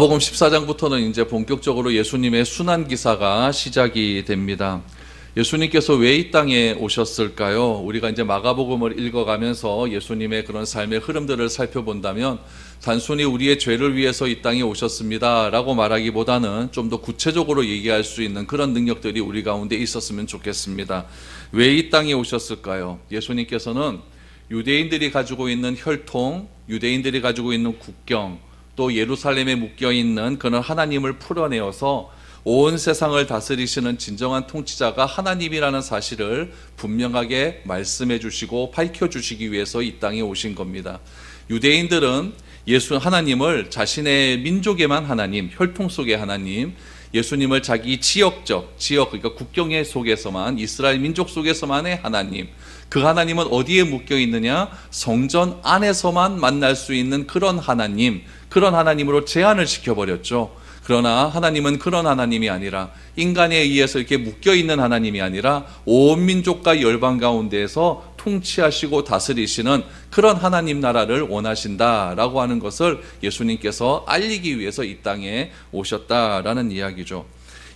마가복음 14장부터는 이제 본격적으로 예수님의 순환 기사가 시작이 됩니다. 예수님께서 왜 이 땅에 오셨을까요? 우리가 이제 마가복음을 읽어가면서 예수님의 그런 삶의 흐름들을 살펴본다면 단순히 우리의 죄를 위해서 이 땅에 오셨습니다 라고 말하기보다는 좀 더 구체적으로 얘기할 수 있는 그런 능력들이 우리 가운데 있었으면 좋겠습니다. 왜 이 땅에 오셨을까요? 예수님께서는 유대인들이 가지고 있는 혈통, 유대인들이 가지고 있는 국경, 또 예루살렘에 묶여있는 그런 하나님을 풀어내어서 온 세상을 다스리시는 진정한 통치자가 하나님이라는 사실을 분명하게 말씀해 주시고 밝혀 주시기 위해서 이 땅에 오신 겁니다. 유대인들은 하나님을 자신의 민족에만 하나님, 혈통 속의 하나님, 예수님을 자기 지역, 그러니까 국경의 속에서만, 이스라엘 민족 속에서만의 하나님, 그 하나님은 어디에 묶여 있느냐? 성전 안에서만 만날 수 있는 그런 하나님으로 제한을 시켜버렸죠. 그러나 하나님은 그런 하나님이 아니라 인간에 의해서 이렇게 묶여있는 하나님이 아니라 온 민족과 열방 가운데에서 통치하시고 다스리시는 그런 하나님 나라를 원하신다라고 하는 것을 예수님께서 알리기 위해서 이 땅에 오셨다라는 이야기죠.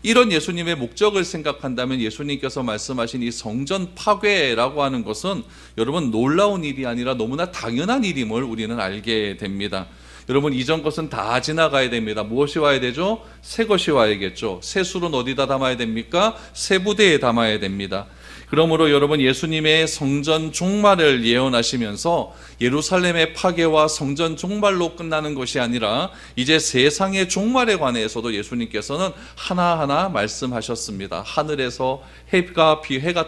이런 예수님의 목적을 생각한다면 예수님께서 말씀하신 이 성전 파괴라고 하는 것은 여러분 놀라운 일이 아니라 너무나 당연한 일임을 우리는 알게 됩니다. 여러분 이전 것은 다 지나가야 됩니다. 무엇이 와야 되죠? 새 것이 와야겠죠. 새 술은 어디다 담아야 됩니까? 새 부대에 담아야 됩니다. 그러므로 여러분 예수님의 성전 종말을 예언하시면서 예루살렘의 파괴와 성전 종말로 끝나는 것이 아니라 이제 세상의 종말에 관해서도 예수님께서는 하나하나 말씀하셨습니다. 하늘에서 해가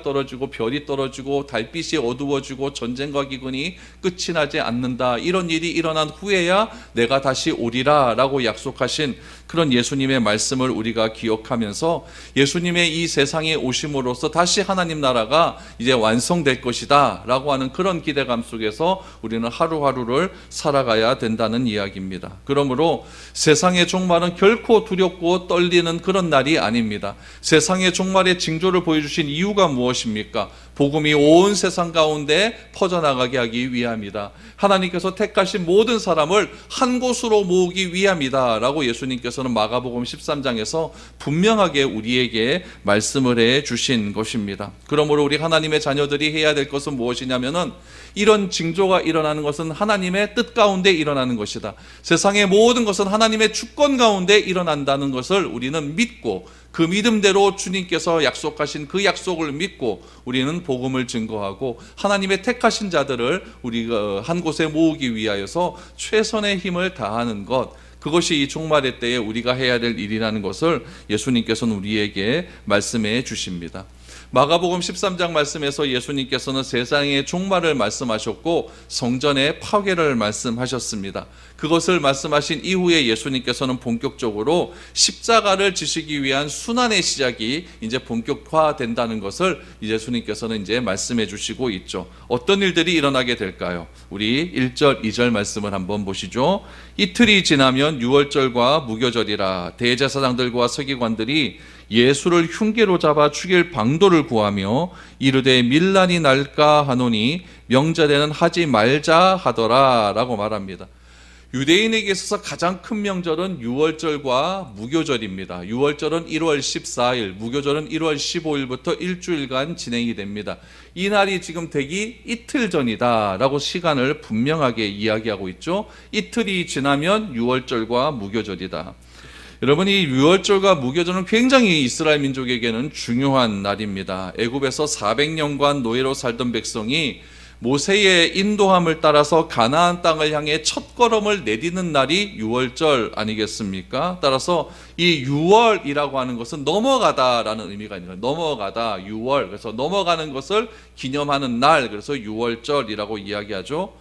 떨어지고 별이 떨어지고 달빛이 어두워지고 전쟁과 기근이 끝이 나지 않는다. 이런 일이 일어난 후에야 내가 다시 오리라 라고 약속하신 그런 예수님의 말씀을 우리가 기억하면서 예수님의 이 세상에 오심으로써 다시 하나님 나라가 이제 완성될 것이다 라고 하는 그런 기대감 속에서 우리는 하루하루를 살아가야 된다는 이야기입니다. 그러므로 세상의 종말은 결코 두렵고 떨리는 그런 날이 아닙니다. 세상의 종말의 징조를 보여주신 이유가 무엇입니까? 복음이 온 세상 가운데 퍼져나가게 하기 위함이다. 하나님께서 택하신 모든 사람을 한 곳으로 모으기 위함이다 라고 예수님께서는 마가복음 13장에서 분명하게 우리에게 말씀을 해 주신 것입니다. 그러므로 우리 하나님의 자녀들이 해야 될 것은 무엇이냐면은 이런 징조가 일어나는 것은 하나님의 뜻 가운데 일어나는 것이다. 세상의 모든 것은 하나님의 주권 가운데 일어난다는 것을 우리는 믿고 그 믿음대로 주님께서 약속하신 그 약속을 믿고 우리는 복음을 증거하고 하나님의 택하신 자들을 우리가 한 곳에 모으기 위하여서 최선의 힘을 다하는 것, 그것이 이 종말의 때에 우리가 해야 될 일이라는 것을 예수님께서는 우리에게 말씀해 주십니다. 마가복음 13장 말씀에서 예수님께서는 세상의 종말을 말씀하셨고 성전의 파괴를 말씀하셨습니다. 그것을 말씀하신 이후에 예수님께서는 본격적으로 십자가를 지시기 위한 순환의 시작이 이제 본격화된다는 것을 예수님께서는 이제 말씀해 주시고 있죠. 어떤 일들이 일어나게 될까요? 우리 1절, 2절 말씀을 한번 보시죠. 이틀이 지나면 유월절과 무교절이라 대제사장들과 서기관들이 예수를 흉계로 잡아 죽일 방도를 구하며 이르되 밀란이 날까 하노니 명절에는 하지 말자 하더라 라고 말합니다. 유대인에게 있어서 가장 큰 명절은 유월절과 무교절입니다. 유월절은 1월 14일, 무교절은 1월 15일부터 일주일간 진행이 됩니다. 이 날이 지금 되기 이틀 전이다 라고 시간을 분명하게 이야기하고 있죠. 이틀이 지나면 유월절과 무교절이다. 여러분, 이 유월절과 무교절은 굉장히 이스라엘 민족에게는 중요한 날입니다. 애굽에서 400년간 노예로 살던 백성이 모세의 인도함을 따라서 가나안 땅을 향해 첫걸음을 내디는 날이 유월절 아니겠습니까? 따라서 이 유월이라고 하는 것은 넘어가다라는 의미가 있는 거예요. 넘어가다, 유월. 그래서 넘어가는 것을 기념하는 날, 그래서 유월절이라고 이야기하죠.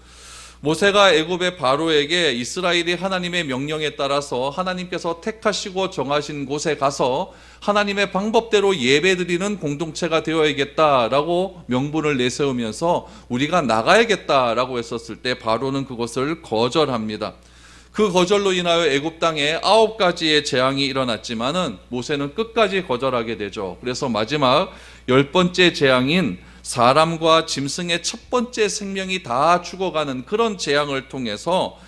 모세가 애굽의 바로에게 이스라엘이 하나님의 명령에 따라서 하나님께서 택하시고 정하신 곳에 가서 하나님의 방법대로 예배드리는 공동체가 되어야겠다라고 명분을 내세우면서 우리가 나가야겠다라고 했었을 때 바로는 그것을 거절합니다. 그 거절로 인하여 애굽 땅에 9가지의 재앙이 일어났지만은 모세는 끝까지 거절하게 되죠. 그래서 마지막 10번째 재앙인 사람과 짐승의 첫 번째 생명이 다 죽어가는 그런 재앙을 통해서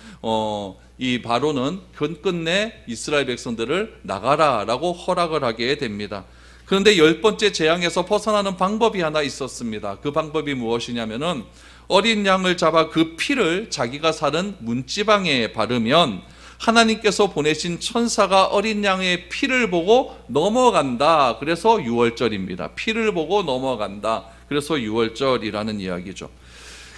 이 바로는 끝내 이스라엘 백성들을 나가라라고 허락을 하게 됩니다. 그런데 10번째 재앙에서 벗어나는 방법이 하나 있었습니다. 그 방법이 무엇이냐면은 어린 양을 잡아 그 피를 자기가 사는 문지방에 바르면 하나님께서 보내신 천사가 어린 양의 피를 보고 넘어간다. 그래서 유월절입니다. 피를 보고 넘어간다. 그래서 유월절이라는 이야기죠.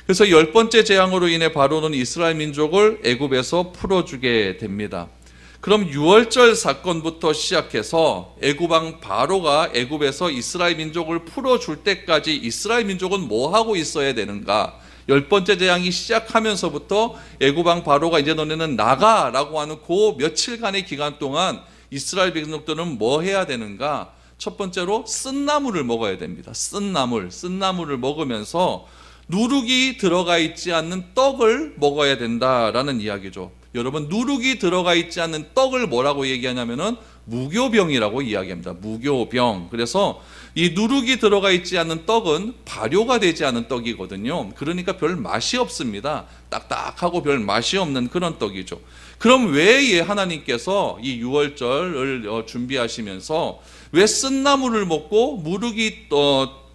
그래서 10번째 재앙으로 인해 바로는 이스라엘 민족을 애굽에서 풀어주게 됩니다. 그럼 유월절 사건부터 시작해서 애굽왕 바로가 애굽에서 이스라엘 민족을 풀어줄 때까지 이스라엘 민족은 뭐 하고 있어야 되는가? 10번째 재앙이 시작하면서부터 애굽왕 바로가 이제 너네는 나가라고 하는 그 며칠간의 기간 동안 이스라엘 백성들은 뭐 해야 되는가? 첫 번째로 쓴나물을 먹어야 됩니다. 쓴나물을 먹으면서 누룩이 들어가 있지 않는 떡을 먹어야 된다라는 이야기죠. 여러분, 누룩이 들어가 있지 않는 떡을 뭐라고 얘기하냐면은 무교병이라고 이야기합니다. 무교병. 그래서 이 누룩이 들어가 있지 않는 떡은 발효가 되지 않은 떡이거든요. 그러니까 별 맛이 없습니다. 딱딱하고 별 맛이 없는 그런 떡이죠. 그럼 왜 하나님께서 이 유월절을 준비하시면서 왜 쓴나물을 먹고 무룩이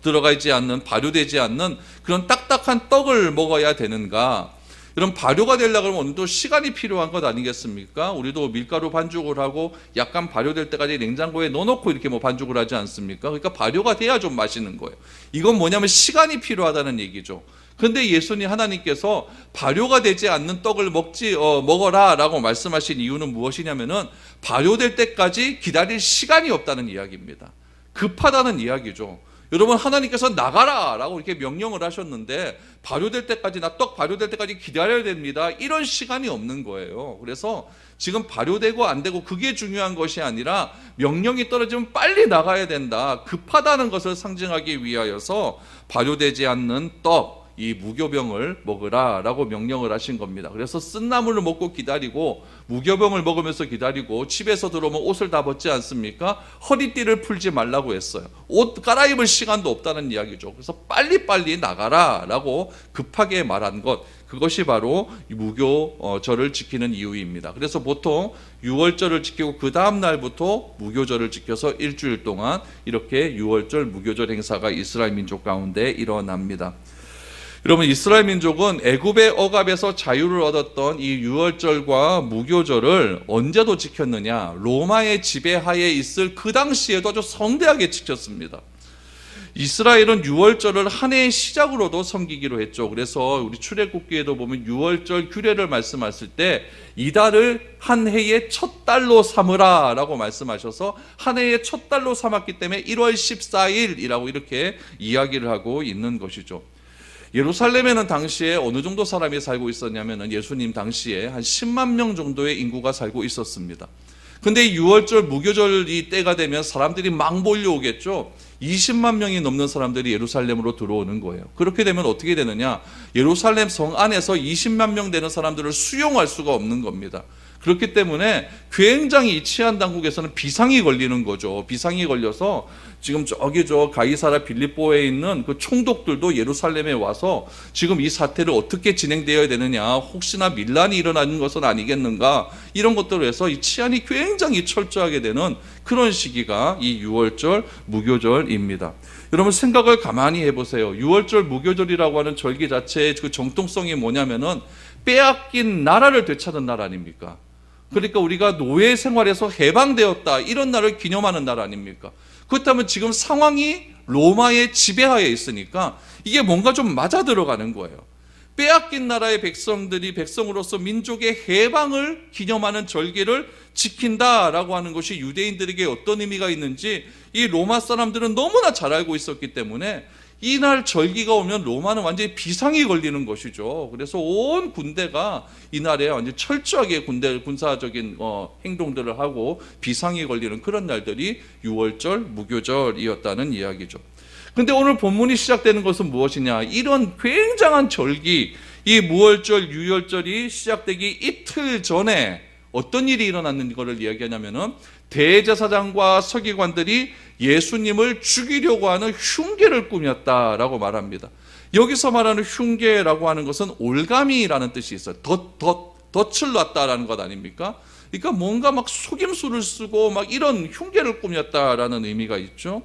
들어가 있지 않는, 발효되지 않는 그런 딱딱한 떡을 먹어야 되는가? 그럼 발효가 되려고 하면 어느 정도 시간이 필요한 것 아니겠습니까? 우리도 밀가루 반죽을 하고 약간 발효될 때까지 냉장고에 넣어놓고 이렇게 반죽을 하지 않습니까? 그러니까 발효가 돼야 좀 맛있는 거예요. 이건 뭐냐면 시간이 필요하다는 얘기죠. 근데 예수님 하나님께서 발효가 되지 않는 떡을 먹어라 라고 말씀하신 이유는 무엇이냐면은 발효될 때까지 기다릴 시간이 없다는 이야기입니다. 급하다는 이야기죠. 여러분, 하나님께서 나가라 라고 이렇게 명령을 하셨는데 발효될 때까지, 떡 발효될 때까지 기다려야 됩니다. 이런 시간이 없는 거예요. 그래서 지금 발효되고 안 되고 그게 중요한 것이 아니라 명령이 떨어지면 빨리 나가야 된다. 급하다는 것을 상징하기 위하여서 발효되지 않는 떡, 이 무교병을 먹으라 라고 명령을 하신 겁니다. 그래서 쓴나물을 먹고 기다리고 무교병을 먹으면서 기다리고 집에서 들어오면 옷을 다 벗지 않습니까? 허리띠를 풀지 말라고 했어요. 옷 갈아입을 시간도 없다는 이야기죠. 그래서 빨리빨리 나가라 라고 급하게 말한 것, 그것이 바로 무교절을 지키는 이유입니다. 그래서 보통 유월절을 지키고 그 다음 날부터 무교절을 지켜서 일주일 동안 이렇게 유월절 무교절 행사가 이스라엘 민족 가운데 일어납니다. 여러분, 이스라엘 민족은 애굽의 억압에서 자유를 얻었던 이 유월절과 무교절을 언제도 지켰느냐? 로마의 지배하에 있을 그 당시에도 아주 성대하게 지켰습니다. 이스라엘은 유월절을 한 해의 시작으로도 섬기기로 했죠. 그래서 우리 출애굽기에도 보면 유월절 규례를 말씀하실 때 이달을 한 해의 첫 달로 삼으라 라고 말씀하셔서 한 해의 첫 달로 삼았기 때문에 1월 14일이라고 이렇게 이야기를 하고 있는 것이죠. 예루살렘에는 당시에 어느 정도 사람이 살고 있었냐면 예수님 당시에 한 10만 명 정도의 인구가 살고 있었습니다. 근데 6월절 무교절 이 때가 되면 사람들이 막 몰려오겠죠. 20만 명이 넘는 사람들이 예루살렘으로 들어오는 거예요. 그렇게 되면 어떻게 되느냐? 예루살렘 성 안에서 20만 명 되는 사람들을 수용할 수가 없는 겁니다. 그렇기 때문에 굉장히 이 치안 당국에서는 비상이 걸리는 거죠. 비상이 걸려서 지금 저기 가이사라 빌립보에 있는 그 총독들도 예루살렘에 와서 지금 이 사태를 어떻게 진행되어야 되느냐, 혹시나 밀란이 일어나는 것은 아니겠는가, 이런 것들을 해서 이 치안이 굉장히 철저하게 되는 그런 시기가 이 유월절 무교절입니다. 여러분, 생각을 가만히 해보세요. 유월절 무교절이라고 하는 절기 자체의 그 정통성이 뭐냐면은 빼앗긴 나라를 되찾은 날 아닙니까? 그러니까 우리가 노예 생활에서 해방되었다, 이런 날을 기념하는 날 아닙니까? 그렇다면 지금 상황이 로마의 지배하에 있으니까 이게 뭔가 좀 맞아 들어가는 거예요. 빼앗긴 나라의 백성들이 백성으로서 민족의 해방을 기념하는 절기를 지킨다라고 하는 것이 유대인들에게 어떤 의미가 있는지 이 로마 사람들은 너무나 잘 알고 있었기 때문에 이날 절기가 오면 로마는 완전히 비상이 걸리는 것이죠. 그래서 온 군대가 이날에 완전히 철저하게 군사적인 행동들을 하고 비상이 걸리는 그런 날들이 유월절, 무교절이었다는 이야기죠. 근데 오늘 본문이 시작되는 것은 무엇이냐? 이런 굉장한 절기, 이 무월절, 유월절이 시작되기 이틀 전에 어떤 일이 일어났는 것을 이야기하냐면은 대제사장과 서기관들이 예수님을 죽이려고 하는 흉계를 꾸몄다라고 말합니다. 여기서 말하는 흉계라고 하는 것은 올가미라는 뜻이 있어요. 덫을 놨다라는 것 아닙니까? 그러니까 뭔가 막 속임수를 쓰고 막 이런 흉계를 꾸몄다라는 의미가 있죠.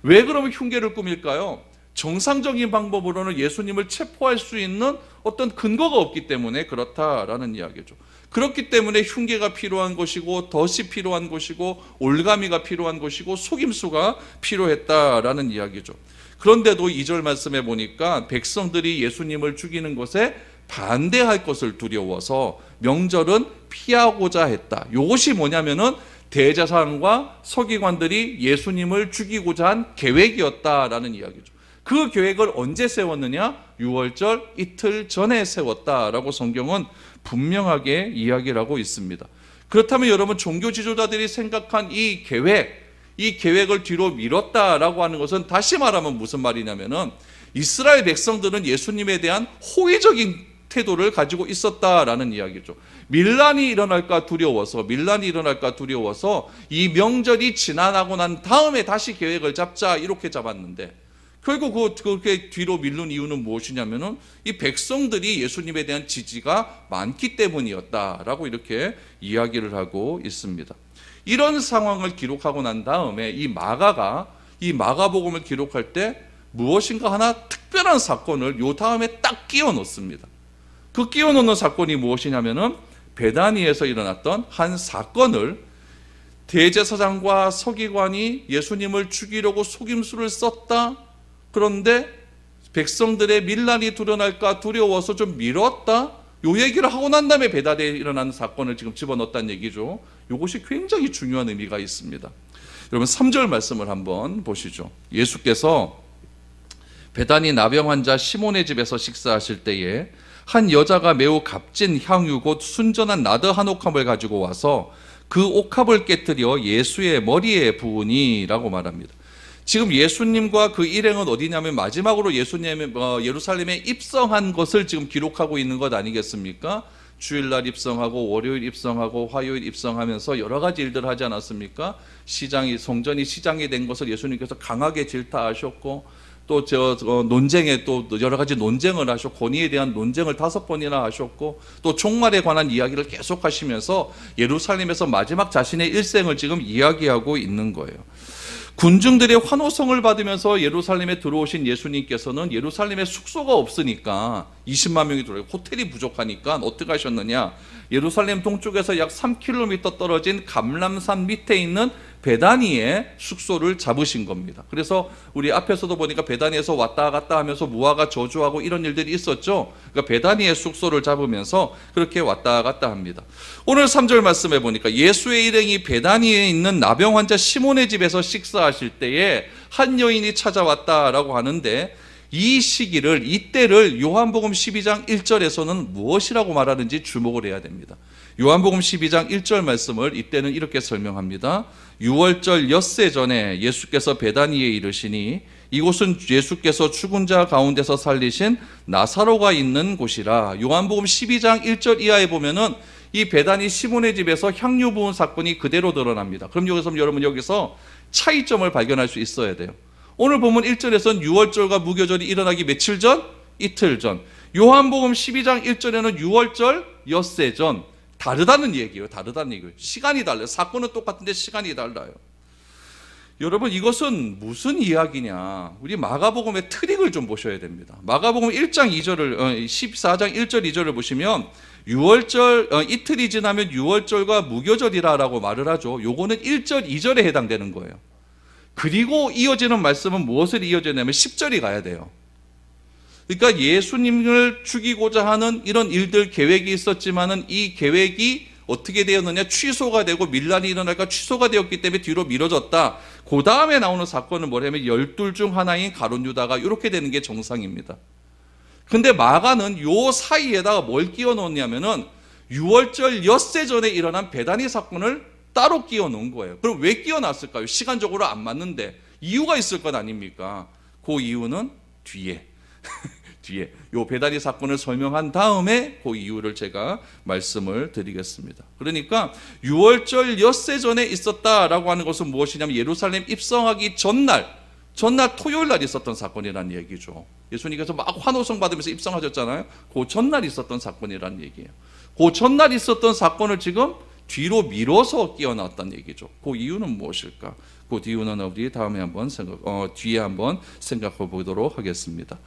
왜 그러면 흉계를 꾸밀까요? 정상적인 방법으로는 예수님을 체포할 수 있는 어떤 근거가 없기 때문에 그렇다라는 이야기죠. 그렇기 때문에 흉계가 필요한 것이고 덫이 필요한 것이고 올가미가 필요한 것이고 속임수가 필요했다라는 이야기죠. 그런데도 2절 말씀에 보니까 백성들이 예수님을 죽이는 것에 반대할 것을 두려워서 명절은 피하고자 했다. 이것이 뭐냐면은 대제사장과 서기관들이 예수님을 죽이고자 한 계획이었다라는 이야기죠. 그 계획을 언제 세웠느냐? 6월절 이틀 전에 세웠다라고 성경은 분명하게 이야기를 하고 있습니다. 그렇다면 여러분, 종교 지도자들이 생각한 이 계획을 뒤로 미뤘다라고 하는 것은 다시 말하면 무슨 말이냐면은 이스라엘 백성들은 예수님에 대한 호의적인 태도를 가지고 있었다라는 이야기죠. 밀란이 일어날까 두려워서 이 명절이 지나고 난 다음에 다시 계획을 잡자 이렇게 잡았는데, 결국 그렇게 뒤로 미룬 이유는 무엇이냐면은 이 백성들이 예수님에 대한 지지가 많기 때문이었다라고 이렇게 이야기를 하고 있습니다. 이런 상황을 기록하고 난 다음에 이 마가복음을 기록할 때 무엇인가 하나 특별한 사건을 요 다음에 딱 끼워 넣습니다. 그 끼워 넣는 사건이 무엇이냐면은 베다니에서 일어났던 한 사건을 대제사장과 서기관이 예수님을 죽이려고 속임수를 썼다. 그런데 백성들의 밀란이 드러날까 두려워서 좀 미뤘다. 요 얘기를 하고 난 다음에 베다니에 일어나는 사건을 지금 집어넣었다는 얘기죠. 이것이 굉장히 중요한 의미가 있습니다. 여러분 3절 말씀을 한번 보시죠. 예수께서 베다니 나병 환자 시몬의 집에서 식사하실 때에 한 여자가 매우 값진 향유 곧 순전한 나드 한 옥합을 가지고 와서 그 옥합을 깨뜨려 예수의 머리에 부으니라고 말합니다. 지금 예수님과 그 일행은 어디냐면 마지막으로 예수님이 예루살렘에 입성한 것을 지금 기록하고 있는 것 아니겠습니까? 주일날 입성하고 월요일 입성하고 화요일 입성하면서 여러 가지 일들을 하지 않았습니까? 성전이 시장이 된 것을 예수님께서 강하게 질타하셨고, 또 논쟁에 또 여러 가지 논쟁을 하셨고, 권위에 대한 논쟁을 5번이나 하셨고, 또 종말에 관한 이야기를 계속 하시면서 예루살렘에서 마지막 자신의 일생을 지금 이야기하고 있는 거예요. 군중들의 환호성을 받으면서 예루살렘에 들어오신 예수님께서는 예루살렘에 숙소가 없으니까 20만 명이 들어요. 호텔이 부족하니까 어떻게 하셨느냐? 예루살렘 동쪽에서 약 3km 떨어진 감람산 밑에 있는 베다니에 숙소를 잡으신 겁니다. 그래서 우리 앞에서도 보니까 베다니에서 왔다 갔다 하면서 무화과 저주하고 이런 일들이 있었죠. 그러니까 베다니에 숙소를 잡으면서 그렇게 왔다 갔다 합니다. 오늘 3절 말씀에 보니까 예수의 일행이 베다니에 있는 나병 환자 시몬의 집에서 식사하실 때에 한 여인이 찾아왔다라고 하는데, 이때를 요한복음 12장 1절에서는 무엇이라고 말하는지 주목을 해야 됩니다. 요한복음 12장 1절 말씀을 이때는 이렇게 설명합니다. 6월절 엿새 전에 예수께서 베다니에 이르시니 이곳은 예수께서 죽은 자 가운데서 살리신 나사로가 있는 곳이라. 요한복음 12장 1절 이하에 보면은 이 베다니 시몬의 집에서 향유 부은 사건이 그대로 드러납니다. 그럼 여기서 차이점을 발견할 수 있어야 돼요. 오늘 보면 1절에서는 6월절과 무교절이 일어나기 며칠 전? 이틀 전. 요한복음 12장 1절에는 6월절 엿새 전. 다르다는 얘기예요. 시간이 달라요. 사건은 똑같은데 시간이 달라요. 여러분, 이것은 무슨 이야기냐? 우리 마가복음의 트릭을 좀 보셔야 됩니다. 마가복음 14장 1절 2절을 보시면 6월절 이틀이 지나면 6월절과 무교절이라고 말을 하죠. 요거는 1절 2절에 해당되는 거예요. 그리고 이어지는 말씀은 무엇을 이어지냐면 10절이 가야 돼요. 그러니까 예수님을 죽이고자 하는 이런 일들 계획이 있었지만은 이 계획이 어떻게 되었느냐? 취소가 되고 밀란이 일어날까 취소가 되었기 때문에 뒤로 미뤄졌다. 그 다음에 나오는 사건은 뭐냐면 12 중 하나인 가룟 유다가 이렇게 되는 게 정상입니다. 근데 마가는 요 사이에다가 뭘 끼워 넣었냐면은 6월절 엿새 전에 일어난 베다니 사건을 따로 끼워 놓은 거예요. 그럼 왜 끼워 놨을까요? 시간적으로 안 맞는데 이유가 있을 것 아닙니까? 그 이유는 뒤에 요 베다니 사건을 설명한 다음에 그 이유를 제가 말씀을 드리겠습니다. 그러니까 6월절 엿새 전에 있었다라고 하는 것은 무엇이냐면 예루살렘 입성하기 전날 토요일 날 있었던 사건이라는 얘기죠. 예수님께서 막 환호성 받으면서 입성하셨잖아요. 그 전날 있었던 사건이라는 얘기예요. 그 전날 있었던 사건을 지금 뒤로 미뤄서 끼워놨다는 얘기죠. 그 이유는 무엇일까? 그 이유는 우리 다음에 한번 뒤에 한번 생각해 보도록 하겠습니다.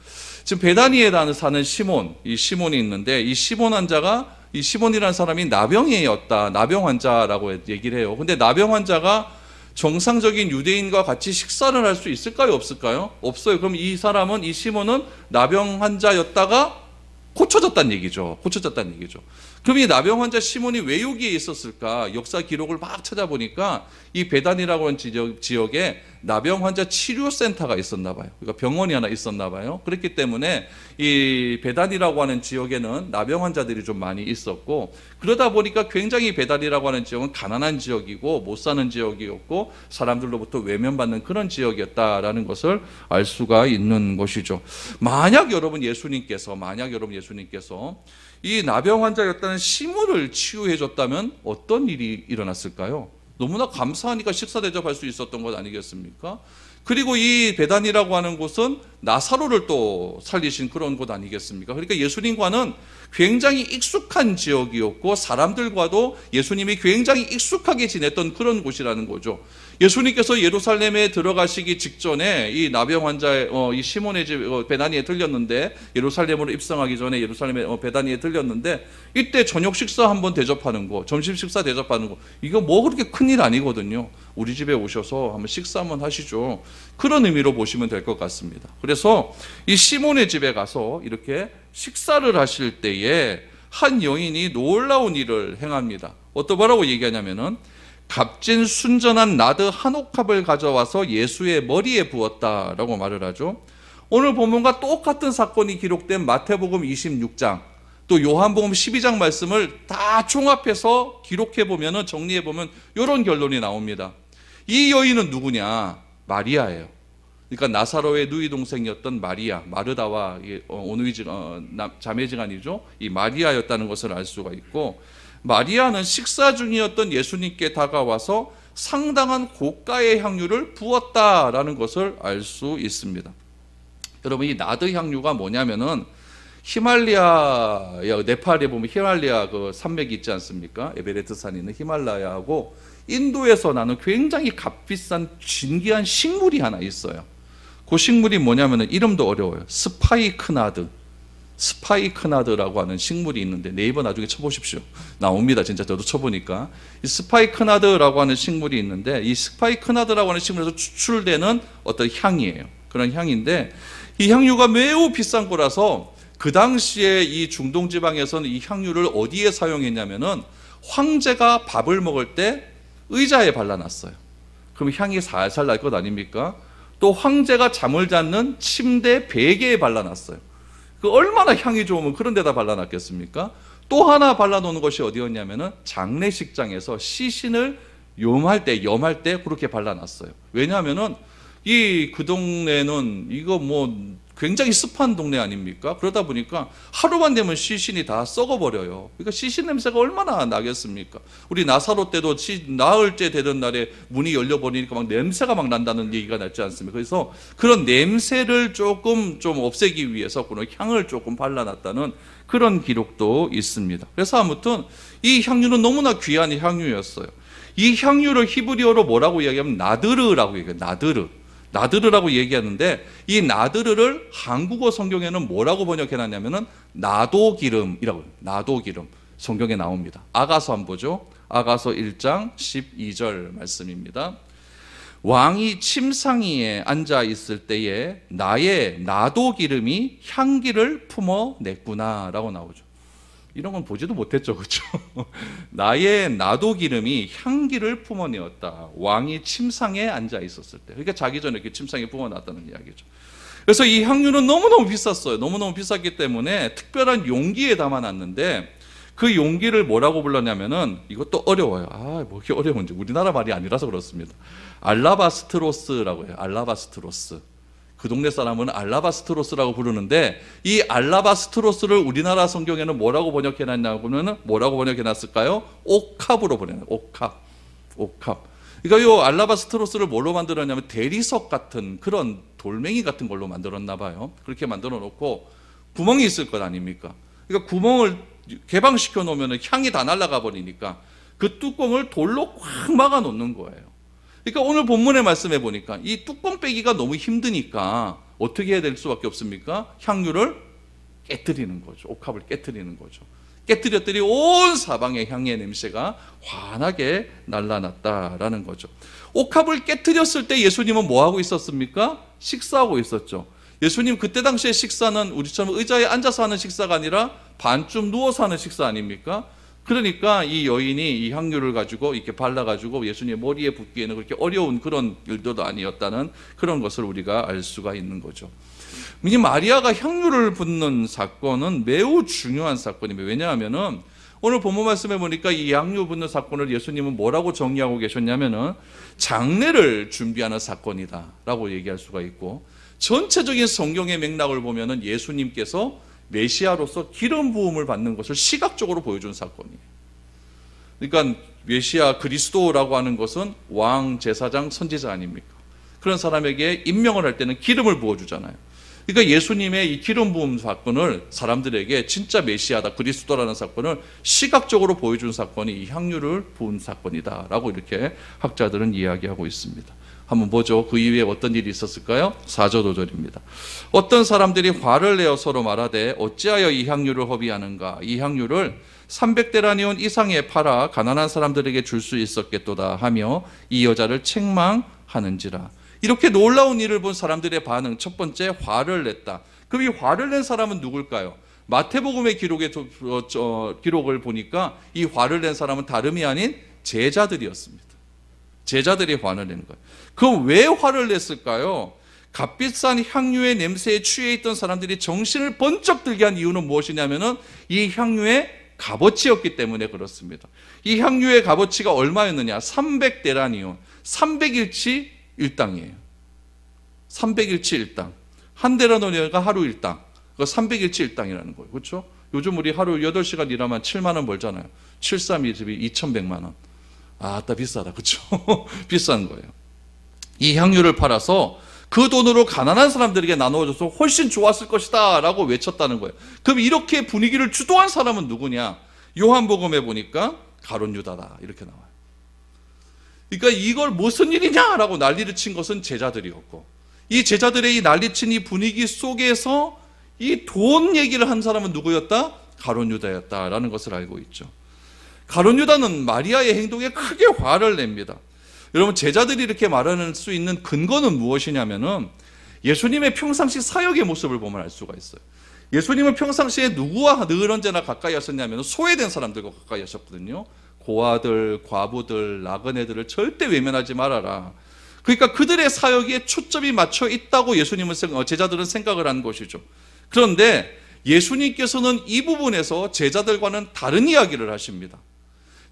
지금 베다니에 사는 시몬, 이 시몬이 있는데 이 시몬 환자가 이 시몬이라는 사람이 나병이었다. 나병 환자라고 얘기를 해요. 근데 나병 환자가 정상적인 유대인과 같이 식사를 할 수 있을까요? 없을까요? 없어요. 그럼 이 사람은, 이 시몬은 나병 환자였다가 고쳐졌다는 얘기죠. 고쳐졌다는 얘기죠. 그럼 이 나병 환자 시몬이 왜 여기에 있었을까? 역사 기록을 막 찾아보니까 이 베단이라고 하는 지역에 나병 환자 치료센터가 있었나 봐요. 그러니까 병원이 하나 있었나 봐요. 그렇기 때문에 이 베단이라고 하는 지역에는 나병 환자들이 좀 많이 있었고, 그러다 보니까 굉장히 베단이라고 하는 지역은 가난한 지역이고 못 사는 지역이었고 사람들로부터 외면받는 그런 지역이었다라는 것을 알 수가 있는 것이죠. 만약 여러분 예수님께서 이 나병 환자였다는 시몬을 치유해 줬다면 어떤 일이 일어났을까요? 너무나 감사하니까 식사 대접할 수 있었던 것 아니겠습니까? 그리고 이 베단이라고 하는 곳은 나사로를 또 살리신 그런 곳 아니겠습니까? 그러니까 예수님과는 굉장히 익숙한 지역이었고 사람들과도 예수님이 굉장히 익숙하게 지냈던 그런 곳이라는 거죠. 예수님께서 예루살렘에 들어가시기 직전에 이 나병 환자의 이 시몬의 집 베다니에 들렸는데, 예루살렘으로 입성하기 전에 예루살렘에 베다니에 들렸는데, 이때 저녁 식사 한번 대접하는 거, 점심 식사 대접하는 거, 이거 뭐 그렇게 큰일 아니거든요. 우리 집에 오셔서 한번 식사 한번 하시죠. 그런 의미로 보시면 될 것 같습니다. 그래서 이 시몬의 집에 가서 이렇게 식사를 하실 때에 한 여인이 놀라운 일을 행합니다. 뭐라고 얘기하냐면은 값진 순전한 나드 한 옥합을 가져와서 예수의 머리에 부었다라고 말을 하죠. 오늘 본문과 똑같은 사건이 기록된 마태복음 26장 또 요한복음 12장 말씀을 다 종합해서 기록해보면, 정리해보면 이런 결론이 나옵니다. 이 여인은 누구냐? 마리아예요. 그러니까 나사로의 누이 동생이었던 마리아, 마르다와 자매지간이죠. 이 마리아였다는 것을 알 수가 있고, 마리아는 식사 중이었던 예수님께 다가와서 상당한 고가의 향유를 부었다라는 것을 알 수 있습니다. 여러분, 이 나드 향유가 뭐냐면은 히말라야, 네팔에 보면 히말라야 그 산맥이 있지 않습니까? 에베레스트 산이 있는 히말라야하고 인도에서 나는 굉장히 값비싼 진귀한 식물이 하나 있어요. 그 식물이 뭐냐면은 이름도 어려워요. 스파이크나드라고 하는 식물이 있는데 네이버 나중에 쳐보십시오. 나옵니다. 진짜 저도 쳐보니까. 이 스파이크나드라고 하는 식물이 있는데, 이 스파이크나드라고 하는 식물에서 추출되는 어떤 향이에요. 그런 향인데 이 향유가 매우 비싼 거라서 그 당시에 이 중동 지방에서는 이 향유를 어디에 사용했냐면은 황제가 밥을 먹을 때 의자에 발라놨어요. 그럼 향이 살살 날 것 아닙니까? 또 황제가 잠을 잤는 침대 베개에 발라놨어요. 그 얼마나 향이 좋으면 그런 데다 발라놨겠습니까? 또 하나 발라놓는 것이 어디였냐면은 장례식장에서 시신을 염할 때 그렇게 발라놨어요. 왜냐하면은 그 동네는 이거 뭐 굉장히 습한 동네 아닙니까? 그러다 보니까 하루만 되면 시신이 다 썩어버려요. 그러니까 시신 냄새가 얼마나 나겠습니까? 우리 나사로 때도 나흘째 되던 날에 문이 열려버리니까 막 냄새가 막 난다는 얘기가 났지 않습니까? 그래서 그런 냄새를 조금 좀 없애기 위해서 그런 향을 조금 발라놨다는 그런 기록도 있습니다. 그래서 아무튼 이 향유는 너무나 귀한 향유였어요. 이 향유를 히브리어로 뭐라고 이야기하면 나드르라고 얘기해요. 나드르라고 얘기하는데, 이 나드르를 한국어 성경에는 뭐라고 번역해놨냐면은 나도기름이라고 해요. 나도기름. 성경에 나옵니다. 아가서 한번 보죠. 아가서 1장 12절 말씀입니다. 왕이 침상위에 앉아 있을 때에 나의 나도기름이 향기를 품어냈구나 라고 나오죠. 이런 건 보지도 못했죠. 그렇죠? 나의 나도기름이 향기를 품어내었다. 왕이 침상에 앉아 있었을 때. 그러니까 자기 전에 이렇게 침상에 품어놨다는 이야기죠. 그래서 이 향유는 너무너무 비쌌어요. 너무너무 비쌌기 때문에 특별한 용기에 담아놨는데, 그 용기를 뭐라고 불렀냐면은, 이것도 어려워요. 뭐 이렇게 어려운지. 우리나라 말이 아니라서 그렇습니다. 알라바스트로스라고 해요. 알라바스트로스. 그 동네 사람은 알라바스트로스라고 부르는데, 이 알라바스트로스를 우리나라 성경에는 뭐라고 번역해놨냐고는 뭐라고 번역해놨을까요? 옥합으로 번역해요. 옥합. 그러니까 이 알라바스트로스를 뭘로 만들었냐면 대리석 같은 그런 돌멩이 같은 걸로 만들었나 봐요. 그렇게 만들어 놓고 구멍이 있을 것 아닙니까? 그러니까 구멍을 개방시켜 놓으면 향이 다 날아가 버리니까 그 뚜껑을 돌로 꽉 막아 놓는 거예요. 그러니까 오늘 본문의 말씀해 보니까 이 뚜껑 빼기가 너무 힘드니까 어떻게 해야 될 수밖에 없습니까? 향유를 깨뜨리는 거죠. 옥합을 깨뜨리는 거죠. 깨뜨렸더니 온 사방의 향의 냄새가 환하게 날아났다라는 거죠. 옥합을 깨뜨렸을 때 예수님은 뭐 하고 있었습니까? 식사하고 있었죠. 예수님 그때 당시에 식사는 우리처럼 의자에 앉아서 하는 식사가 아니라 반쯤 누워서 하는 식사 아닙니까? 그러니까 이 여인이 이 향유를 가지고 이렇게 발라가지고 예수님의 머리에 붓기에는 그렇게 어려운 그런 일도 아니었다는 그런 것을 우리가 알 수가 있는 거죠. 이 마리아가 향유를 붓는 사건은 매우 중요한 사건입니다. 왜냐하면은 오늘 본문 말씀해 보니까 이 향유 붓는 사건을 예수님은 뭐라고 정의하고 계셨냐면은 장례를 준비하는 사건이다라고 얘기할 수가 있고, 전체적인 성경의 맥락을 보면은 예수님께서 메시아로서 기름 부음을 받는 것을 시각적으로 보여준 사건이에요. 그러니까 메시아 그리스도라고 하는 것은 왕, 제사장, 선지자 아닙니까? 그런 사람에게 임명을 할 때는 기름을 부어주잖아요. 그러니까 예수님의 이 기름 부음 사건을 사람들에게 진짜 메시아다, 그리스도라는 사건을 시각적으로 보여준 사건이 이 향유를 부은 사건이다라고 이렇게 학자들은 이야기하고 있습니다. 한번 보죠. 그 이후에 어떤 일이 있었을까요? 4절 5절입니다. 어떤 사람들이 화를 내어 서로 말하되 어찌하여 이 향유를 허비하는가? 이 향유를 300데나니온 이상에 팔아 가난한 사람들에게 줄 수 있었겠도다 하며 이 여자를 책망하는지라. 이렇게 놀라운 일을 본 사람들의 반응, 첫 번째, 화를 냈다. 그럼 이 화를 낸 사람은 누굴까요? 마태복음의 기록을 보니까 이 화를 낸 사람은 다름이 아닌 제자들이었습니다. 제자들이 화를 낸 거예요. 그럼 왜 화를 냈을까요? 값비싼 향유의 냄새에 취해 있던 사람들이 정신을 번쩍 들게 한 이유는 무엇이냐면은 이 향유의 값어치였기 때문에 그렇습니다. 이 향유의 값어치가 얼마였느냐? 300데나니온, 300일치 1당이에요. 300일치 1당. 한 데나니온가 하루 1당. 그 300일치 1당이라는 거예요. 그렇죠? 요즘 우리 하루 8시간 일하면 7만 원 벌잖아요. 7, 3, 2, 2,100만 원. 아따 비싸다. 그렇죠? 비싼 거예요. 이 향유를 팔아서 그 돈으로 가난한 사람들에게 나누어줘서 훨씬 좋았을 것이다 라고 외쳤다는 거예요. 그럼 이렇게 분위기를 주도한 사람은 누구냐? 요한복음에 보니까 가룟 유다다 이렇게 나와요. 그러니까 이걸 무슨 일이냐라고 난리를 친 것은 제자들이었고, 이 제자들의 이 난리친 이 분위기 속에서 이 돈 얘기를 한 사람은 누구였다? 가룟 유다였다라는 것을 알고 있죠. 가룟 유다는 마리아의 행동에 크게 화를 냅니다. 여러분, 제자들이 이렇게 말할 수 있는 근거는 무엇이냐면은 예수님의 평상시 사역의 모습을 보면 알 수가 있어요. 예수님은 평상시에 누구와 늘 언제나 가까이 하셨냐면 소외된 사람들과 가까이 하셨거든요. 고아들, 과부들, 나그네들을 절대 외면하지 말아라. 그러니까 그들의 사역에 초점이 맞춰 있다고 제자들은 생각을 한 것이죠. 그런데 예수님께서는 이 부분에서 제자들과는 다른 이야기를 하십니다.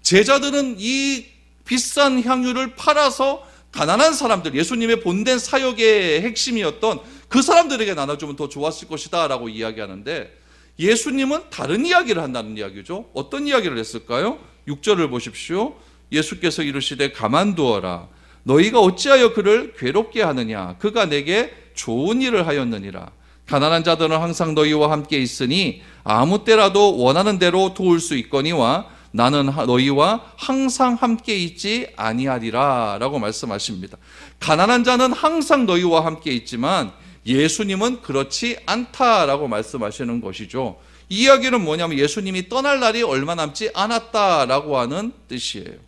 제자들은 이 비싼 향유를 팔아서 가난한 사람들, 예수님의 본된 사역의 핵심이었던 그 사람들에게 나눠주면 더 좋았을 것이다 라고 이야기하는데, 예수님은 다른 이야기를 한다는 이야기죠. 어떤 이야기를 했을까요? 6절을 보십시오. 예수께서 이르시되 가만두어라. 너희가 어찌하여 그를 괴롭게 하느냐? 그가 내게 좋은 일을 하였느니라. 가난한 자들은 항상 너희와 함께 있으니 아무 때라도 원하는 대로 도울 수 있거니와 나는 너희와 항상 함께 있지 아니하리라 라고 말씀하십니다. 가난한 자는 항상 너희와 함께 있지만 예수님은 그렇지 않다라고 말씀하시는 것이죠. 이 이야기는 뭐냐면 예수님이 떠날 날이 얼마 남지 않았다라고 하는 뜻이에요.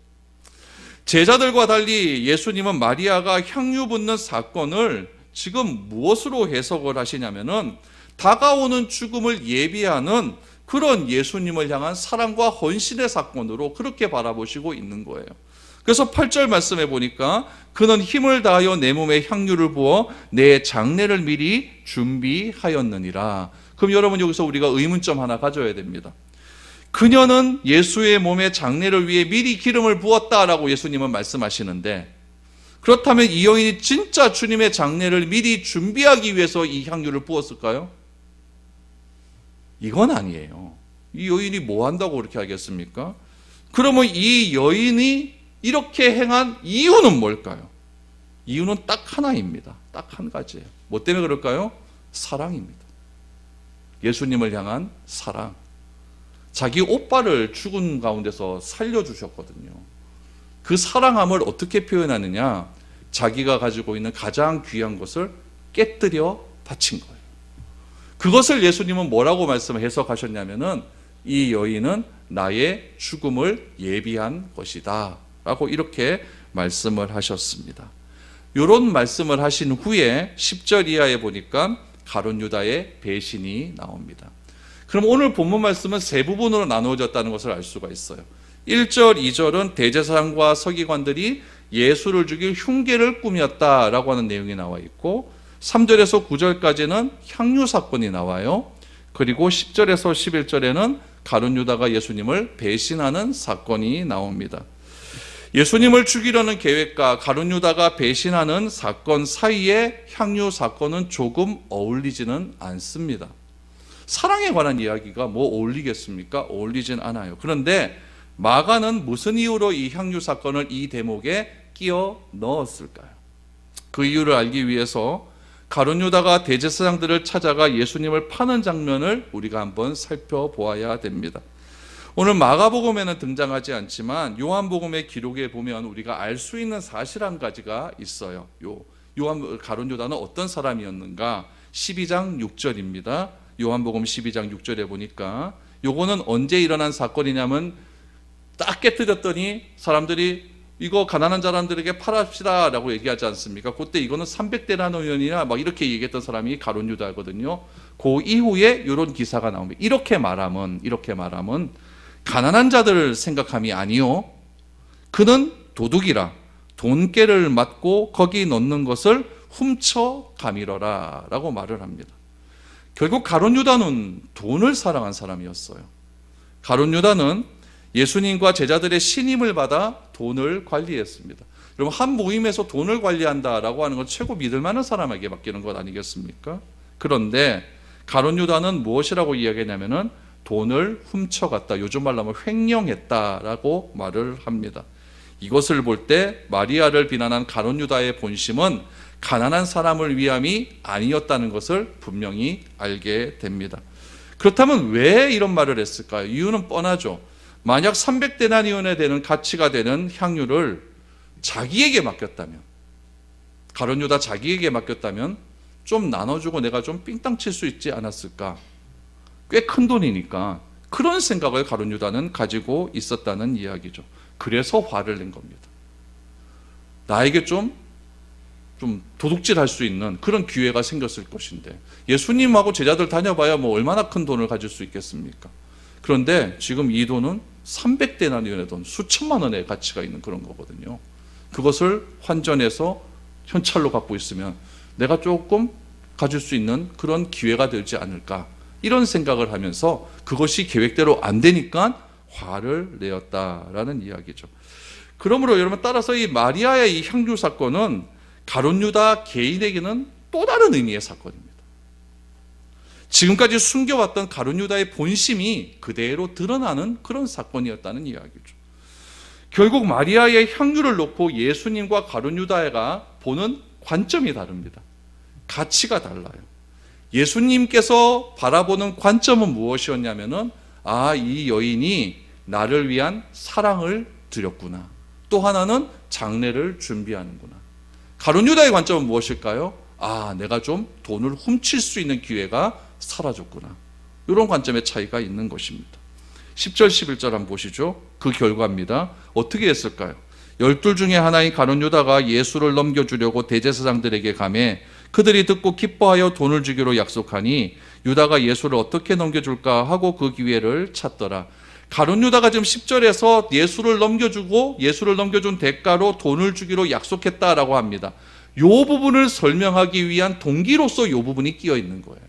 제자들과 달리 예수님은 마리아가 향유 붓는 사건을 지금 무엇으로 해석을 하시냐면은 다가오는 죽음을 예비하는 그런 예수님을 향한 사랑과 헌신의 사건으로 그렇게 바라보시고 있는 거예요. 그래서 8절 말씀해 보니까 그는 힘을 다하여 내 몸에 향유를 부어 내 장례를 미리 준비하였느니라. 그럼 여러분, 여기서 우리가 의문점 하나 가져야 됩니다. 그녀는 예수의 몸에 장례를 위해 미리 기름을 부었다라고 예수님은 말씀하시는데, 그렇다면 이 여인이 진짜 주님의 장례를 미리 준비하기 위해서 이 향유를 부었을까요? 이건 아니에요. 이 여인이 뭐 한다고 그렇게 하겠습니까? 그러면 이 여인이 이렇게 행한 이유는 뭘까요? 이유는 딱 하나입니다. 딱 한 가지예요. 뭐 때문에 그럴까요? 사랑입니다. 예수님을 향한 사랑. 자기 오빠를 죽은 가운데서 살려주셨거든요. 그 사랑함을 어떻게 표현하느냐? 자기가 가지고 있는 가장 귀한 것을 깨뜨려 바친 거예요. 그것을 예수님은 뭐라고 해석하셨냐면은 이 여인은 나의 죽음을 예비한 것이다 라고 이렇게 말씀을 하셨습니다. 이런 말씀을 하신 후에 10절 이하에 보니까 가룟 유다의 배신이 나옵니다. 그럼 오늘 본문 말씀은 세 부분으로 나누어졌다는 것을 알 수가 있어요. 1절, 2절은 대제사장과 서기관들이 예수를 죽일 흉계를 꾸몄다라고 하는 내용이 나와 있고, 3절에서 9절까지는 향유 사건이 나와요. 그리고 10절에서 11절에는 가룟 유다가 예수님을 배신하는 사건이 나옵니다. 예수님을 죽이려는 계획과 가룟 유다가 배신하는 사건 사이에 향유 사건은 조금 어울리지는 않습니다. 사랑에 관한 이야기가 뭐 어울리겠습니까? 어울리진 않아요. 그런데 마가는 무슨 이유로 이 향유 사건을 이 대목에 끼워 넣었을까요? 그 이유를 알기 위해서 가룟 유다가 대제사장들을 찾아가 예수님을 파는 장면을 우리가 한번 살펴보아야 됩니다. 오늘 마가복음에는 등장하지 않지만 요한복음의 기록에 보면 우리가 알 수 있는 사실 한 가지가 있어요. 가룟 유다는 어떤 사람이었는가? 12장 6절입니다. 요한복음 12장 6절에 보니까 요거는 언제 일어난 사건이냐면 딱 깨뜨렸더니 사람들이 이거 가난한 사람들에게 팔합시다 라고 얘기하지 않습니까? 그때 이거는 300데나리온이나 막 이렇게 얘기했던 사람이 가룟 유다거든요. 그 이후에 이런 기사가 나옵니다. 이렇게 말하면 가난한 자들을 생각함이 아니요, 그는 도둑이라 돈깨를 맞고 거기 넣는 것을 훔쳐 가미러라 라고 말을 합니다. 결국 가룟 유다는 돈을 사랑한 사람이었어요. 가룟 유다는 예수님과 제자들의 신임을 받아 돈을 관리했습니다. 여러분, 한 모임에서 돈을 관리한다라고 하는 건 최고 믿을 만한 사람에게 맡기는 것 아니겠습니까? 그런데 가룟 유다는 무엇이라고 이야기했냐면은 돈을 훔쳐갔다, 요즘 말로 하면 횡령했다라고 말을 합니다. 이것을 볼 때 마리아를 비난한 가룟 유다의 본심은 가난한 사람을 위함이 아니었다는 것을 분명히 알게 됩니다. 그렇다면 왜 이런 말을 했을까요? 이유는 뻔하죠. 만약 300데나리온에 되는 가치가 되는 향유를 자기에게 맡겼다면, 가룟 유다 자기에게 맡겼다면 좀 나눠주고 내가 좀 삥땅 칠 수 있지 않았을까? 꽤 큰 돈이니까 그런 생각을 가룟 유다는 가지고 있었다는 이야기죠. 그래서 화를 낸 겁니다. 나에게 좀 도둑질할 수 있는 그런 기회가 생겼을 것인데, 예수님하고 제자들 다녀봐야 뭐 얼마나 큰 돈을 가질 수 있겠습니까? 그런데 지금 이 돈은 300데나리온의 돈, 수천만 원의 가치가 있는 그런 거거든요. 그것을 환전해서 현찰로 갖고 있으면 내가 조금 가질 수 있는 그런 기회가 되지 않을까, 이런 생각을 하면서 그것이 계획대로 안 되니까 화를 내었다라는 이야기죠. 그러므로 여러분, 따라서 이 마리아의 이 향유 사건은 가룟 유다 개인에게는 또 다른 의미의 사건입니다. 지금까지 숨겨왔던 가룟 유다의 본심이 그대로 드러나는 그런 사건이었다는 이야기죠. 결국 마리아의 향유를 놓고 예수님과 가룟 유다가 보는 관점이 다릅니다. 가치가 달라요. 예수님께서 바라보는 관점은 무엇이었냐면은, 이 여인이 나를 위한 사랑을 드렸구나. 또 하나는 장례를 준비하는구나. 가룟 유다의 관점은 무엇일까요? 내가 좀 돈을 훔칠 수 있는 기회가 사라졌구나. 이런 관점의 차이가 있는 것입니다. 10절 11절 한번 보시죠. 그 결과입니다. 어떻게 했을까요? 12 중에 하나인 가룟 유다가 예수를 넘겨주려고 대제사장들에게 가매 그들이 듣고 기뻐하여 돈을 주기로 약속하니 유다가 예수를 어떻게 넘겨줄까 하고 그 기회를 찾더라. 가룟 유다가 지금 10절에서 예수를 넘겨준 대가로 돈을 주기로 약속했다라고 합니다. 이 부분을 설명하기 위한 동기로서 이 부분이 끼어 있는 거예요.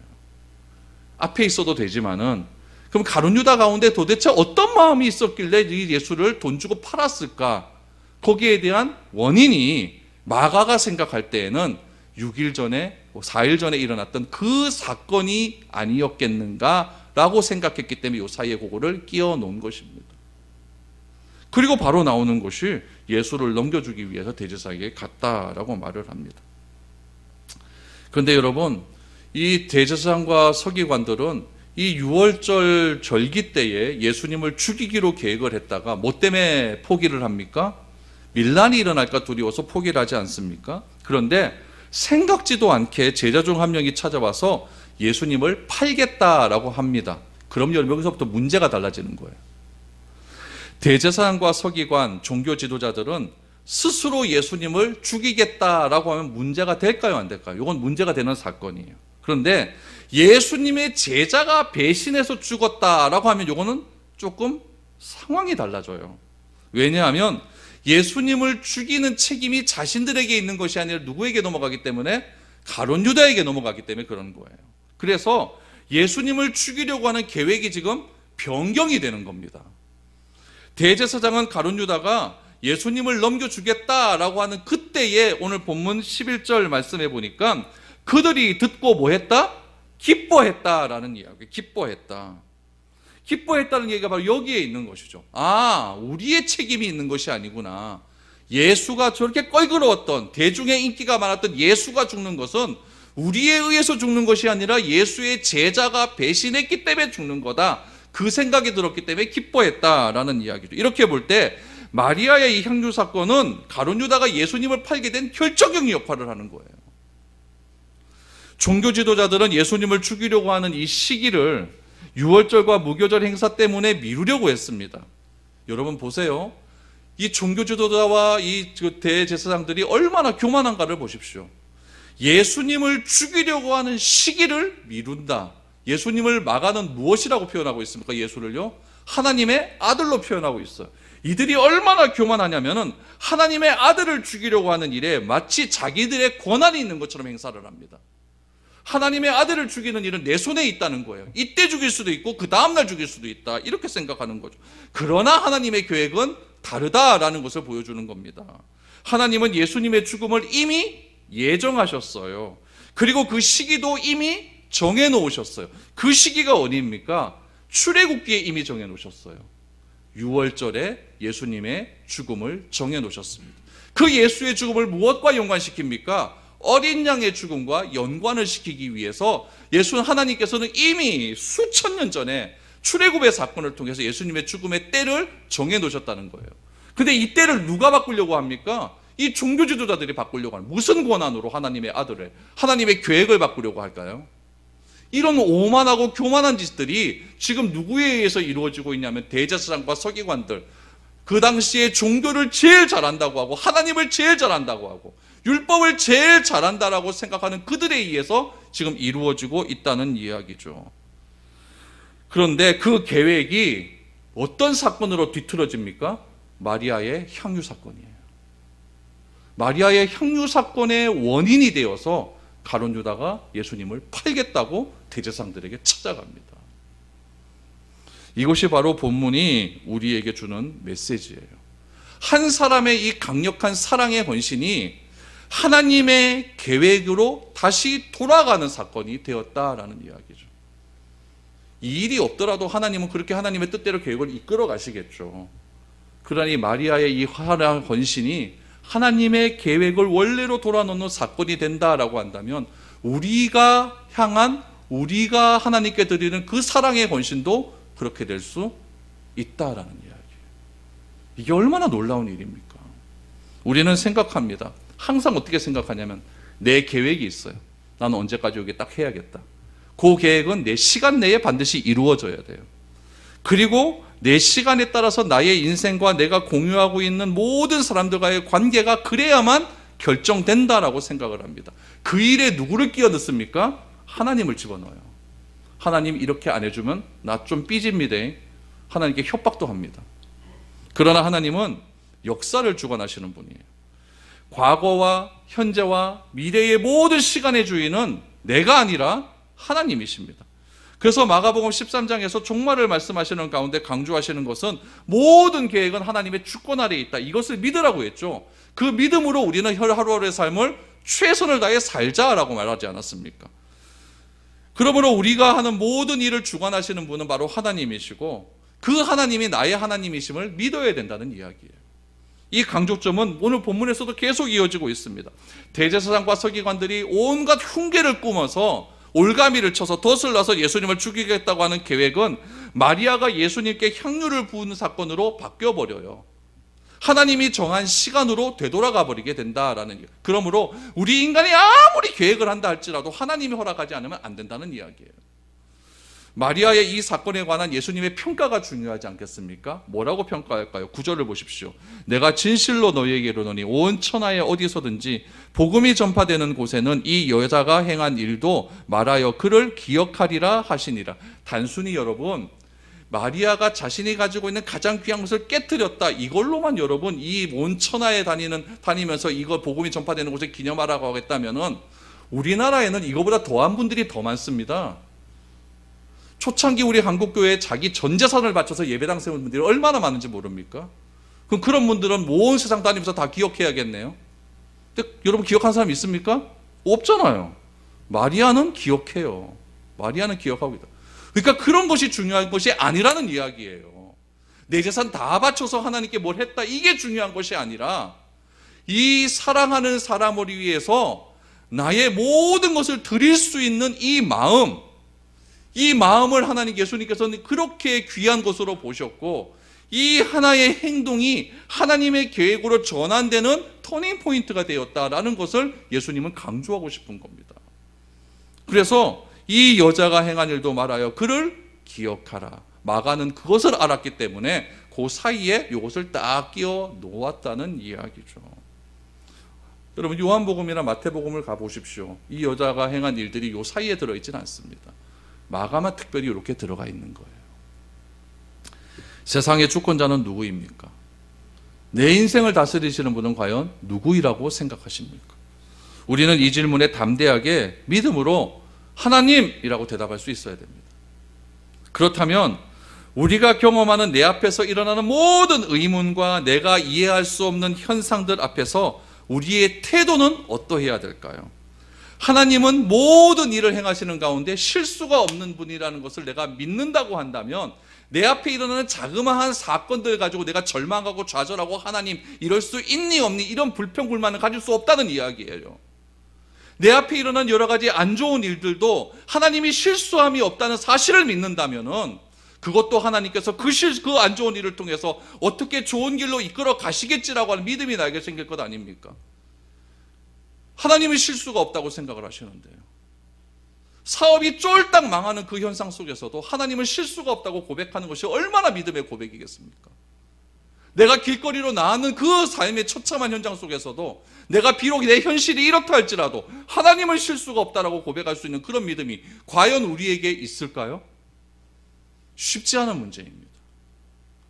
앞에 있어도 되지만은, 그럼 가룟 유다 가운데 도대체 어떤 마음이 있었길래 이 예수를 돈 주고 팔았을까? 거기에 대한 원인이 마가가 생각할 때에는 6일 전에, 4일 전에 일어났던 그 사건이 아니었겠는가라고 생각했기 때문에 이 사이에 그거를 끼워 놓은 것입니다. 그리고 바로 나오는 것이 예수를 넘겨주기 위해서 대제사장에게 갔다라고 말을 합니다. 그런데 여러분, 이 대제사장과 서기관들은 이 유월절 절기 때에 예수님을 죽이기로 계획을 했다가 뭐 때문에 포기를 합니까? 밀란이 일어날까 두려워서 포기를 하지 않습니까? 그런데 생각지도 않게 제자 중 한 명이 찾아와서 예수님을 팔겠다라고 합니다. 그럼 여기서부터 문제가 달라지는 거예요. 대제사장과 서기관, 종교 지도자들은 스스로 예수님을 죽이겠다라고 하면 문제가 될까요, 안 될까요? 이건 문제가 되는 사건이에요. 그런데 예수님의 제자가 배신해서 죽었다라고 하면 이거는 조금 상황이 달라져요. 왜냐하면 예수님을 죽이는 책임이 자신들에게 있는 것이 아니라 누구에게 넘어가기 때문에 가룟 유다에게 넘어가기 때문에 그런 거예요. 그래서 예수님을 죽이려고 하는 계획이 지금 변경이 되는 겁니다. 대제사장은 가룟 유다가 예수님을 넘겨주겠다라고 하는 그때에 오늘 본문 11절 말씀해 보니까 그들이 듣고 뭐 했다? 기뻐했다라는 이야기. 기뻐했다는 얘기가 바로 여기에 있는 것이죠. 아, 우리의 책임이 있는 것이 아니구나. 예수가 저렇게 껄끄러웠던, 대중의 인기가 많았던 예수가 죽는 것은 우리에 의해서 죽는 것이 아니라 예수의 제자가 배신했기 때문에 죽는 거다. 그 생각이 들었기 때문에 기뻐했다라는 이야기죠. 이렇게 볼 때 마리아의 이 향유 사건은 가룟 유다가 예수님을 팔게 된 결정적인 역할을 하는 거예요. 종교 지도자들은 예수님을 죽이려고 하는 이 시기를 유월절과 무교절 행사 때문에 미루려고 했습니다. 여러분 보세요. 이 종교 지도자와 이 대제사장들이 얼마나 교만한가를 보십시오. 예수님을 죽이려고 하는 시기를 미룬다. 예수님을 마가는 무엇이라고 표현하고 있습니까? 예수를요? 하나님의 아들로 표현하고 있어요. 이들이 얼마나 교만하냐면은 하나님의 아들을 죽이려고 하는 일에 마치 자기들의 권한이 있는 것처럼 행사를 합니다. 하나님의 아들을 죽이는 일은 내 손에 있다는 거예요. 이때 죽일 수도 있고 그 다음날 죽일 수도 있다. 이렇게 생각하는 거죠. 그러나 하나님의 계획은 다르다라는 것을 보여주는 겁니다. 하나님은 예수님의 죽음을 이미 예정하셨어요. 그리고 그 시기도 이미 정해놓으셨어요. 그 시기가 어디입니까? 출애굽기에 이미 정해놓으셨어요. 6월절에 예수님의 죽음을 정해놓으셨습니다. 그 예수의 죽음을 무엇과 연관시킵니까? 어린 양의 죽음과 연관을 시키기 위해서 하나님께서는 이미 수천 년 전에 출애굽의 사건을 통해서 예수님의 죽음의 때를 정해놓으셨다는 거예요. 근데 이 때를 누가 바꾸려고 합니까? 이 종교 지도자들이 바꾸려고 하는, 무슨 권한으로 하나님의 아들을, 하나님의 계획을 바꾸려고 할까요? 이런 오만하고 교만한 짓들이 지금 누구에 의해서 이루어지고 있냐면 대제사장과 서기관들, 그 당시에 종교를 제일 잘한다고 하고 하나님을 제일 잘한다고 하고 율법을 제일 잘한다라고 생각하는 그들에 의해서 지금 이루어지고 있다는 이야기죠. 그런데 그 계획이 어떤 사건으로 뒤틀어집니까? 마리아의 향유 사건이에요. 마리아의 향유 사건의 원인이 되어서 가룟 유다가 예수님을 팔겠다고 대제사장들에게 찾아갑니다. 이것이 바로 본문이 우리에게 주는 메시지예요. 한 사람의 이 강력한 사랑의 헌신이 하나님의 계획으로 다시 돌아가는 사건이 되었다라는 이야기죠. 이 일이 없더라도 하나님은 그렇게 하나님의 뜻대로 계획을 이끌어 가시겠죠. 그러니 마리아의 이 화려한 헌신이 하나님의 계획을 원래로 돌아놓는 사건이 된다라고 한다면 우리가 하나님께 드리는 그 사랑의 헌신도 그렇게 될 수 있다라는 이야기예요. 이게 얼마나 놀라운 일입니까? 우리는 생각합니다. 항상 어떻게 생각하냐면 내 계획이 있어요. 나는 언제까지 여기 딱 해야겠다. 그 계획은 내 시간 내에 반드시 이루어져야 돼요. 그리고 내 시간에 따라서 나의 인생과 내가 공유하고 있는 모든 사람들과의 관계가 그래야만 결정된다라고 생각을 합니다. 그 일에 누구를 끼워 넣습니까? 하나님을 집어넣어요. 하나님 이렇게 안 해주면 나 좀 삐집니다. 하나님께 협박도 합니다. 그러나 하나님은 역사를 주관하시는 분이에요. 과거와 현재와 미래의 모든 시간의 주인은 내가 아니라 하나님이십니다. 그래서 마가복음 13장에서 종말을 말씀하시는 가운데 강조하시는 것은 모든 계획은 하나님의 주권 아래에 있다. 이것을 믿으라고 했죠. 그 믿음으로 우리는 하루하루의 삶을 최선을 다해 살자라고 말하지 않았습니까? 그러므로 우리가 하는 모든 일을 주관하시는 분은 바로 하나님이시고 그 하나님이 나의 하나님이심을 믿어야 된다는 이야기예요. 이 강조점은 오늘 본문에서도 계속 이어지고 있습니다. 대제사장과 서기관들이 온갖 흉계를 꾸며서 올가미를 쳐서 덫을 놔서 예수님을 죽이겠다고 하는 계획은 마리아가 예수님께 향유를 부은 사건으로 바뀌어버려요. 하나님이 정한 시간으로 되돌아가 버리게 된다라는, 그러므로 우리 인간이 아무리 계획을 한다 할지라도 하나님이 허락하지 않으면 안 된다는 이야기예요. 마리아의 이 사건에 관한 예수님의 평가가 중요하지 않겠습니까? 뭐라고 평가할까요? 9절을 보십시오. 내가 진실로 너희에게 이르노니 온 천하에 어디서든지 복음이 전파되는 곳에는 이 여자가 행한 일도 말하여 그를 기억하리라 하시니라. 단순히 여러분, 마리아가 자신이 가지고 있는 가장 귀한 것을 깨뜨렸다, 이걸로만 여러분 이 온 천하에 다니면서 이거 복음이 전파되는 곳에 기념하라고 하겠다면은 우리나라에는 이거보다 더한 분들이 더 많습니다. 초창기 우리 한국교회에 자기 전 재산을 바쳐서 예배당 세운 분들이 얼마나 많은지 모릅니까? 그럼 그런 분들은 온 세상 다니면서 다 기억해야겠네요. 근데 여러분 기억하는 사람 있습니까? 없잖아요. 마리아는 기억해요. 마리아는 기억하고 있다. 그러니까 그런 것이 중요한 것이 아니라는 이야기예요. 내 재산 다 바쳐서 하나님께 뭘 했다, 이게 중요한 것이 아니라 이 사랑하는 사람을 위해서 나의 모든 것을 드릴 수 있는 이 마음을 하나님 예수님께서는 그렇게 귀한 것으로 보셨고, 이 하나의 행동이 하나님의 계획으로 전환되는 터닝 포인트가 되었다라는 것을 예수님은 강조하고 싶은 겁니다. 그래서 이 여자가 행한 일도 말하여 그를 기억하라. 마가는 그것을 알았기 때문에 그 사이에 이것을 딱 끼워 놓았다는 이야기죠. 여러분 요한복음이나 마태복음을 가보십시오. 이 여자가 행한 일들이 이 사이에 들어있지는 않습니다. 마가만 특별히 이렇게 들어가 있는 거예요. 세상의 주권자는 누구입니까? 내 인생을 다스리시는 분은 과연 누구이라고 생각하십니까? 우리는 이 질문에 담대하게 믿음으로 하나님이라고 대답할 수 있어야 됩니다. 그렇다면 우리가 경험하는 내 앞에서 일어나는 모든 의문과 내가 이해할 수 없는 현상들 앞에서 우리의 태도는 어떠해야 될까요? 하나님은 모든 일을 행하시는 가운데 실수가 없는 분이라는 것을 내가 믿는다고 한다면 내 앞에 일어나는 자그마한 사건들 가지고 내가 절망하고 좌절하고 하나님 이럴 수 있니 없니 이런 불평불만을 가질 수 없다는 이야기예요. 내 앞에 일어난 여러 가지 안 좋은 일들도 하나님이 실수함이 없다는 사실을 믿는다면은 그것도 하나님께서 그 안 좋은 일을 통해서 어떻게 좋은 길로 이끌어 가시겠지라고 하는 믿음이 나에게 생길 것 아닙니까? 하나님은 실수가 없다고 생각을 하시는데요. 사업이 쫄딱 망하는 그 현상 속에서도 하나님은 실수가 없다고 고백하는 것이 얼마나 믿음의 고백이겠습니까? 내가 길거리로 나가는 그 삶의 처참한 현장 속에서도 내가 비록 내 현실이 이렇다 할지라도 하나님은 실수가 없다라고 고백할 수 있는 그런 믿음이 과연 우리에게 있을까요? 쉽지 않은 문제입니다.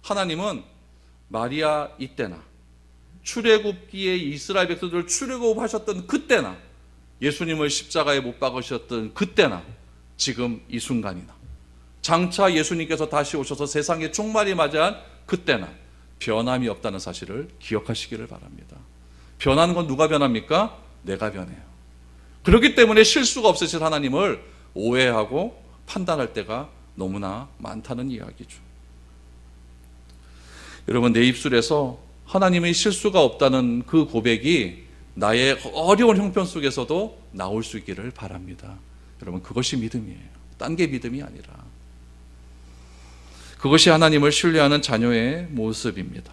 하나님은 마리아 이때나 출애굽기에 이스라엘 백성들을 출애굽하셨던 그때나 예수님을 십자가에 못 박으셨던 그때나 지금 이 순간이나 장차 예수님께서 다시 오셔서 세상의 종말이 맞이한 그때나 변함이 없다는 사실을 기억하시기를 바랍니다. 변하는 건 누가 변합니까? 내가 변해요. 그렇기 때문에 실수가 없으신 하나님을 오해하고 판단할 때가 너무나 많다는 이야기죠. 여러분 내 입술에서 하나님의 실수가 없다는 그 고백이 나의 어려운 형편 속에서도 나올 수 있기를 바랍니다. 여러분 그것이 믿음이에요. 딴 게 믿음이 아니라 그것이 하나님을 신뢰하는 자녀의 모습입니다.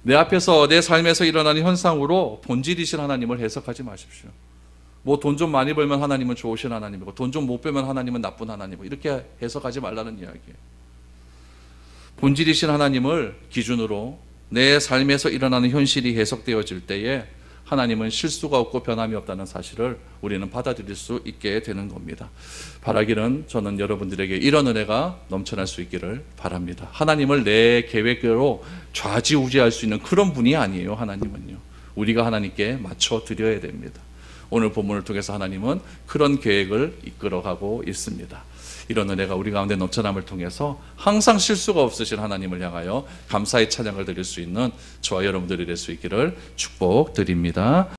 내 앞에서 내 삶에서 일어나는 현상으로 본질이신 하나님을 해석하지 마십시오. 뭐 돈 좀 많이 벌면 하나님은 좋으신 하나님이고 돈 좀 못 벌면 하나님은 나쁜 하나님이고 이렇게 해석하지 말라는 이야기예요. 본질이신 하나님을 기준으로 내 삶에서 일어나는 현실이 해석되어질 때에 하나님은 실수가 없고 변함이 없다는 사실을 우리는 받아들일 수 있게 되는 겁니다. 바라기는 저는 여러분들에게 이런 은혜가 넘쳐날 수 있기를 바랍니다. 하나님을 내 계획대로 좌지우지할 수 있는 그런 분이 아니에요. 하나님은요. 우리가 하나님께 맞춰 드려야 됩니다. 오늘 본문을 통해서 하나님은 그런 계획을 이끌어가고 있습니다. 이런 은혜가 우리 가운데 넘쳐남을 통해서 항상 실수가 없으신 하나님을 향하여 감사의 찬양을 드릴 수 있는 저와 여러분들이 될 수 있기를 축복드립니다.